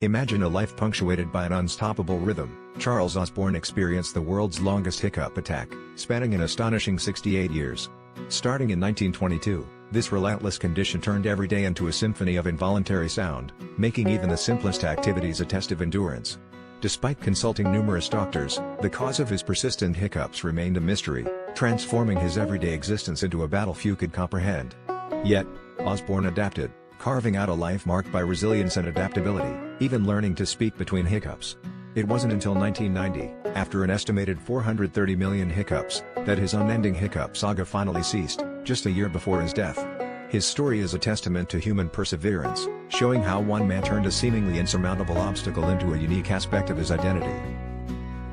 Imagine a life punctuated by an unstoppable rhythm. Charles Osborne experienced the world's longest hiccup attack, spanning an astonishing 68 years. Starting in 1922, this relentless condition turned every day into a symphony of involuntary sound, making even the simplest activities a test of endurance. Despite consulting numerous doctors, the cause of his persistent hiccups remained a mystery, transforming his everyday existence into a battle few could comprehend. Yet, Osborne adapted, carving out a life marked by resilience and adaptability, even learning to speak between hiccups. It wasn't until 1990, after an estimated 430 million hiccups, that his unending hiccup saga finally ceased, just a year before his death. His story is a testament to human perseverance, showing how one man turned a seemingly insurmountable obstacle into a unique aspect of his identity.